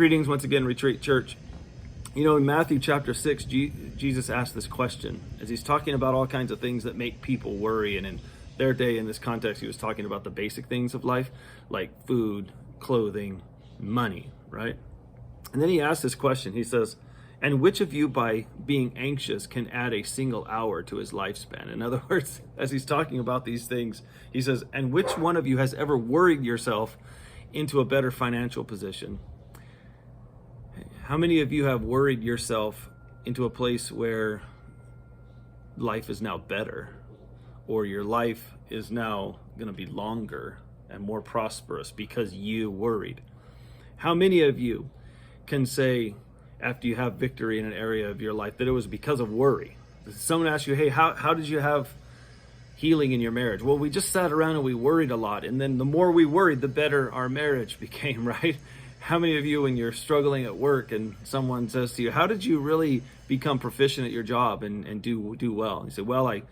Greetings once again, Retreat Church. You know, in Matthew chapter 6, Jesus asked this question as he's talking about all kinds of things that make people worry. And in their day, in this context, he was talking about the basic things of life, like food, clothing, money, right? And then he asked this question. He says, and which of you, by being anxious, can add a single hour to his lifespan? In other words, as he's talking about these things, he says, and which one of you has ever worried yourself into a better financial position? How many of you have worried yourself into a place where life is now better, or your life is now going to be longer and more prosperous because you worried? How many of you can say, after you have victory in an area of your life, that it was because of worry? Someone asks you, hey, how did you have healing in your marriage? Well, we just sat around and we worried a lot. And then the more we worried, the better our marriage became, right? How many of you, when you're struggling at work and someone says to you, how did you really become proficient at your job and do well? You say, well, I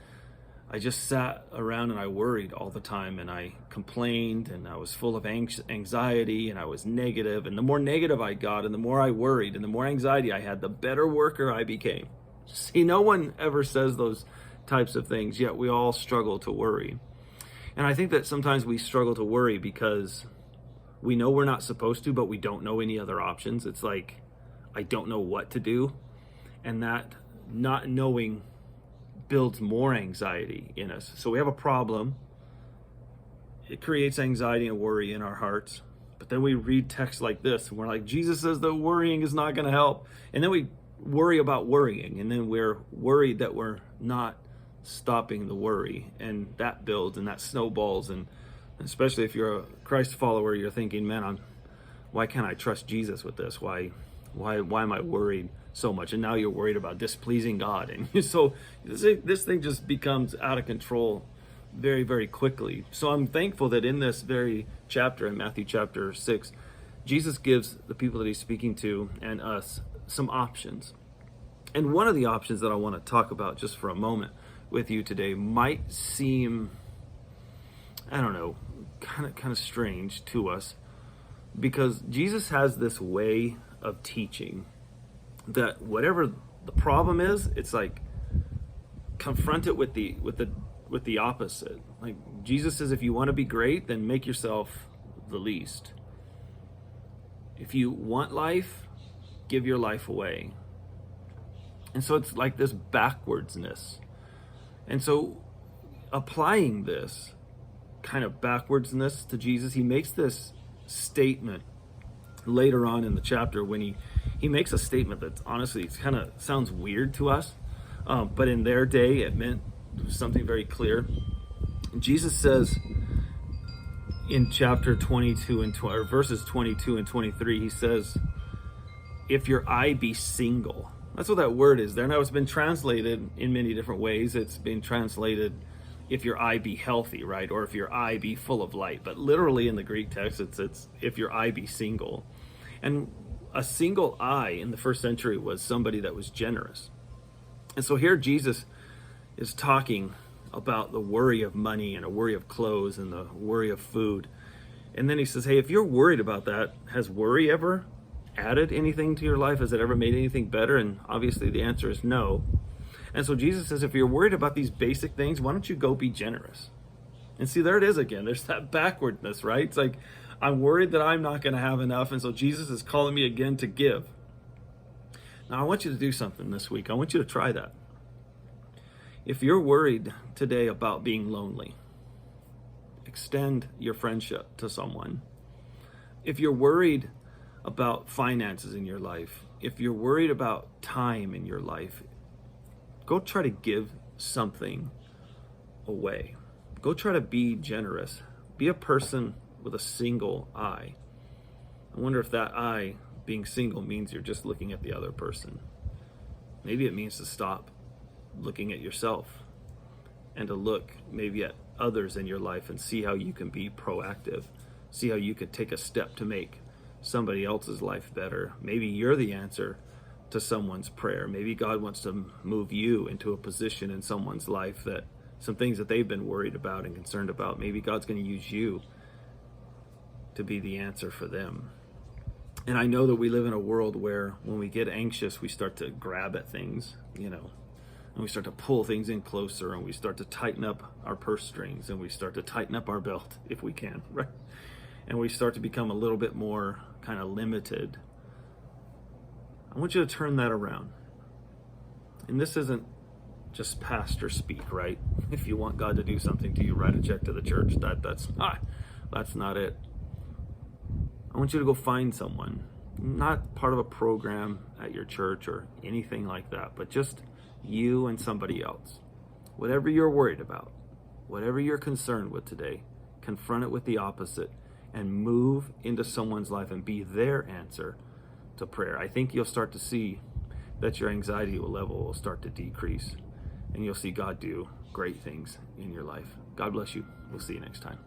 just sat around and I worried all the time, and I complained, and I was full of anxiety, and I was negative. And the more negative I got, and the more I worried, and the more anxiety I had, the better worker I became. See, no one ever says those types of things, yet we all struggle to worry. And I think that sometimes we struggle to worry because we know we're not supposed to, but we don't know any other options. It's like, I don't know what to do. And that not knowing builds more anxiety in us. So we have a problem. It creates anxiety and worry in our hearts. But then we read texts like this, and we're like, Jesus says that worrying is not going to help. And then we worry about worrying, and then we're worried that we're not stopping the worry. And that builds and that snowballs. And especially if you're a Christ follower, you're thinking, man, why can't I trust Jesus with this? Why am I worried so much? And now you're worried about displeasing God. And so this thing just becomes out of control very, very quickly. So I'm thankful that in this very chapter, in Matthew chapter 6, Jesus gives the people that he's speaking to and us some options. And one of the options that I want to talk about just for a moment with you today might seem, I don't know, kind of strange to us, because Jesus has this way of teaching that whatever the problem is, it's like confront it with the opposite. Like Jesus says, if you want to be great, then make yourself the least. If you want life, give your life away. And so it's like this backwardsness. And so applying this kind of backwardsness to Jesus, he makes this statement later on in the chapter when he makes a statement that honestly kind of sounds weird to us, but in their day it meant something very clear. Jesus says in chapter 22 or verses 22 and 23, he says, if your eye be single. That's what that word is there. Now it's been translated in many different ways. It's been translated if your eye be healthy, right? Or if your eye be full of light. But literally in the Greek text, it's if your eye be single. And a single eye in the first century was somebody that was generous. And so here Jesus is talking about the worry of money and a worry of clothes and the worry of food. And then he says, hey, if you're worried about that, has worry ever added anything to your life? Has it ever made anything better? And obviously the answer is no. And so Jesus says, if you're worried about these basic things, why don't you go be generous? And see, there it is again. There's that backwardness, right? It's like, I'm worried that I'm not going to have enough. And so Jesus is calling me again to give. Now, I want you to do something this week. I want you to try that. If you're worried today about being lonely, extend your friendship to someone. If you're worried about finances in your life, if you're worried about time in your life, go try to give something away. Go try to be generous. Be a person with a single eye. I wonder if that eye, being single, means you're just looking at the other person. Maybe it means to stop looking at yourself and to look maybe at others in your life and see how you can be proactive. See how you could take a step to make somebody else's life better. Maybe you're the answer to someone's prayer. Maybe God wants to move you into a position in someone's life that some things that they've been worried about and concerned about, maybe God's going to use you to be the answer for them. And I know that we live in a world where when we get anxious, we start to grab at things, and we start to pull things in closer, and we start to tighten up our purse strings, and we start to tighten up our belt if we can, right? And we start to become a little bit more kind of limited. I want you to turn that around. And this isn't just pastor speak, right? If you want God to do something to you, write a check to the church. That's not it. I want you to go find someone, not part of a program at your church or anything like that, but just you and somebody else. Whatever you're worried about, whatever you're concerned with today, confront it with the opposite and move into someone's life and be their answer to prayer. I think you'll start to see that your anxiety level will start to decrease, and you'll see God do great things in your life. God bless you. We'll see you next time.